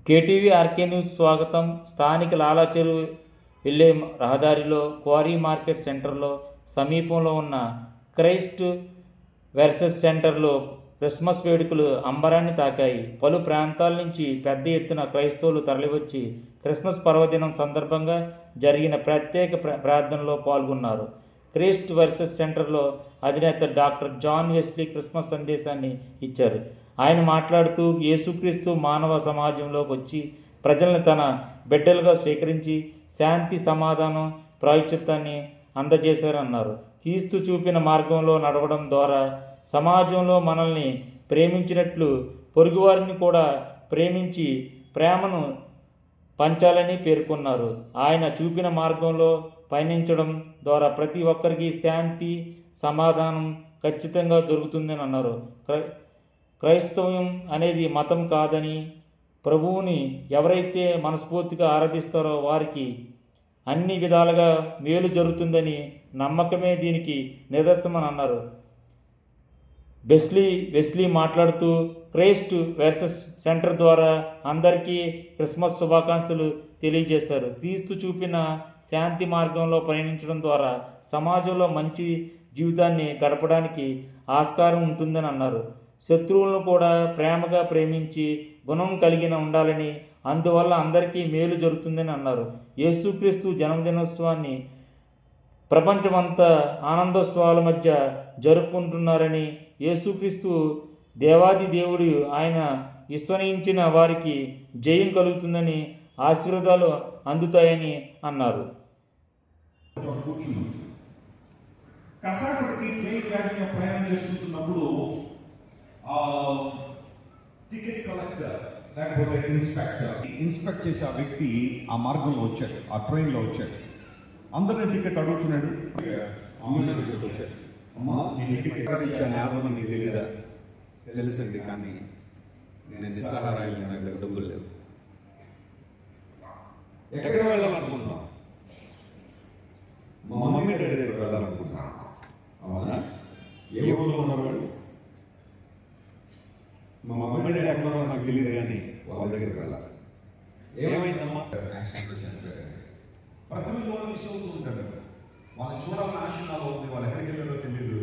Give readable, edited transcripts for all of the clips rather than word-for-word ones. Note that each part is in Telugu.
కేటీవీ ఆర్కే న్యూస్ స్వాగతం. స్థానిక లాలాచెరువు వెళ్లే రహదారిలో క్వారీ మార్కెట్ సెంటర్లో సమీపంలో ఉన్న క్రైస్ట్ వర్సెస్ సెంటర్లో క్రిస్మస్ వేడుకలు అంబరాన్ని తాకాయి. పలు ప్రాంతాల నుంచి పెద్ద ఎత్తున క్రైస్తవులు తరలివచ్చి క్రిస్మస్ పర్వదినం సందర్భంగా జరిగిన ప్రత్యేక ప్రార్థనలో పాల్గొన్నారు. క్రైస్ట్ వర్సెస్ సెంటర్లో అధినేత డాక్టర్ జాన్ వెస్లీ క్రిస్మస్ సందేశాన్ని ఇచ్చారు. ఆయన మాట్లాడుతూ, యేసుక్రీస్తు మానవ సమాజంలోకి వచ్చి ప్రజలను తన బిడ్డలుగా స్వీకరించి శాంతి, సమాధానం, ప్రాయశ్చిత్తాన్ని అందజేశారన్నారు. క్రీస్తు చూపిన మార్గంలో నడవడం ద్వారా సమాజంలో మనల్ని ప్రేమించినట్లు పొరుగువారిని కూడా ప్రేమించి ప్రేమను పంచాలని పేర్కొన్నారు. ఆయన చూపిన మార్గంలో పయనించడం ద్వారా ప్రతి ఒక్కరికి శాంతి, సమాధానం ఖచ్చితంగా దొరుకుతుందని అన్నారు. క్రైస్తవం అనేది మతం కాదని, ప్రభువుని ఎవరైతే మనస్ఫూర్తిగా ఆరాధిస్తారో వారికి అన్ని విధాలుగా మేలు జరుగుతుందని నమ్మకమే దీనికి నిదర్శనమని అన్నారు. వెస్లీ మాట్లాడుతూ, క్రైస్ట్ వర్సెస్ సెంటర్ ద్వారా అందరికీ క్రిస్మస్ శుభాకాంక్షలు తెలియజేశారు. క్రీస్తు చూపిన శాంతి మార్గంలో పయనించడం ద్వారా సమాజంలో మంచి జీవితాన్ని గడపడానికి ఆస్కారం ఉంటుందని అన్నారు. శత్రువులను కూడా ప్రేమగా ప్రేమించి గుణం కలిగిన ఉండాలని, అందువల్ల అందరికీ మేలు జరుగుతుందని అన్నారు. యేసుక్రీస్తు జన్మదినోత్సవాన్ని ప్రపంచమంతా ఆనందోత్సవాల మధ్య జరుపుకుంటున్నారని, యేసుక్రీస్తు దేవాది దేవుడు, ఆయన విశ్వసించిన వారికి జయం కలుగుతుందని, ఆశీర్వాదాలు అందుతాయని అన్నారు. టికెట్ కలెక్టర్ లేకపోతే ఇన్స్పెక్ట్ చేసి ఆ వ్యక్తి ఆ మార్గంలో వచ్చాడు, ఆ ట్రైన్లో వచ్చాడు. అందరినీ టికెట్ అడుగుతున్నాడు. టికెట్ వచ్చాడు. అమ్మా నేను టికెట్ ఇచ్చాను, యాభై నీకు తెలీదా? తెలుసండి, కానీ నేను నిస్సహారాలు, నా దగ్గర డబ్బులు లేవు. ఎక్కడికి వెళ్ళాలనుకుంటున్నాం? మా మమ్మీ డాడీ దగ్గరికి వెళ్ళాలనుకుంటున్నాను. అవునా? ఏ ఊళ్ళో ఉన్నవాళ్ళు? మా మమ్మీ డాడీ ఎక్కడో నాకు తెలియదు, కానీ వాళ్ళ దగ్గరికి వెళ్ళాలి. ఏమైందమ్మా? యాక్సిడెంట్లో చనిపోయారు. ప్రతిరోజు వాళ్ళు మిస్ అవుతూ ఉంటారు. వాళ్ళని చూడాలని ఆశ నాలో ఉంది. వాళ్ళు ఎక్కడికి వెళ్ళారో తెలియదు.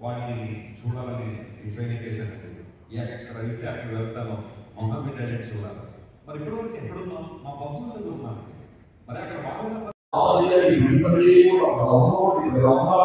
వాళ్ళని చూడాలని ట్రైనింగ్ చేసేస్తుంది. ఎక్కడ వెళ్తే అక్కడికి వెళ్తాను, మా మమ్మీ డాడీ చూడాలి. మరి ఇప్పుడు ఎక్కడున్నాం? మా బంధువుల దగ్గర ఉన్నాను. మరి అక్కడ బాగున్నా.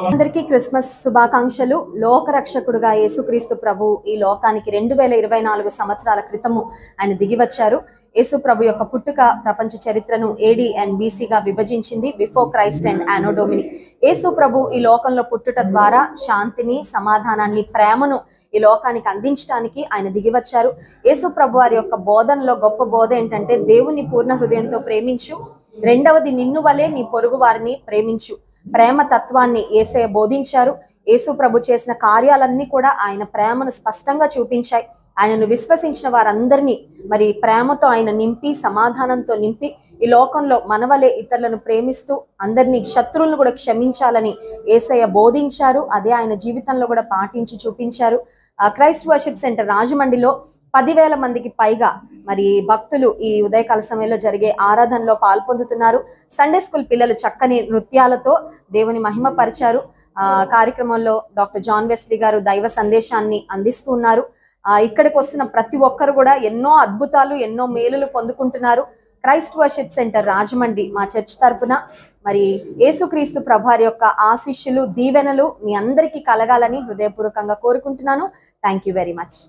అందరికీ క్రిస్మస్ శుభాకాంక్షలు. లోకరక్షకుడుగా యేసుక్రీస్తు ప్రభు ఈ లోకానికి 2024 సంవత్సరాల క్రితము ఆయన దిగివచ్చారు. యేసు ప్రభు యొక్క పుట్టుక ప్రపంచ చరిత్రను AD అండ్ BCగా విభజించింది, before Christ and anno domini. యేసు ప్రభు ఈ లోకంలో పుట్టుట ద్వారా శాంతిని, సమాధానాన్ని, ప్రేమను ఈ లోకానికి అందించడానికి ఆయన దిగివచ్చారు. యేసు ప్రభు వారి యొక్క బోధనలో గొప్ప బోధ ఏంటంటే, దేవుని పూర్ణ హృదయంతో ప్రేమించు, రెండవది నిన్ను వలె నీ పొరుగు వారిని ప్రేమించు. ప్రేమ తత్వాన్ని యేసయ్య బోధించారు. యేసు ప్రభు చేసిన కార్యాలన్నీ కూడా ఆయన ప్రేమను స్పష్టంగా చూపించాయి. ఆయనను విశ్వసించిన వారందరినీ మరి ప్రేమతో ఆయన నింపి, సమాధానంతో నింపి ఈ లోకంలో మనవలే ఇతరులను ప్రేమిస్తూ అందరినీ, శత్రువులను కూడా క్షమించాలని యేసయ్య బోధించారు. అదే ఆయన జీవితంలో కూడా పాటించి చూపించారు. క్రైస్ట్ వర్షిప్ సెంటర్ రాజమండ్రిలో 10,000 మందికి పైగా మరి భక్తులు ఈ ఉదయకాల సమయంలో జరిగే ఆరాధనలో పాల్పొందుతున్నారు. సండే స్కూల్ పిల్లలు చక్కని నృత్యాలతో దేవుని మహిమపరిచారు. కార్యక్రమంలో డాక్టర్ జాన్ వెస్లీ గారు దైవ సందేశాన్ని అందిస్తూ ఉన్నారు. ఇక్కడికి వస్తున్న ప్రతి ఒక్కరు కూడా ఎన్నో అద్భుతాలు, ఎన్నో మేలులు పొందుకుంటున్నారు. క్రైస్ట్ వర్షిప్ సెంటర్ రాజమండ్రి మా చర్చ్ తరపున మరి యేసుక్రీస్తు ప్రభువారి యొక్క ఆశీస్సులు, దీవెనలు మీ అందరికీ కలగాలని హృదయపూర్వకంగా కోరుకుంటున్నాను. Thank you very much.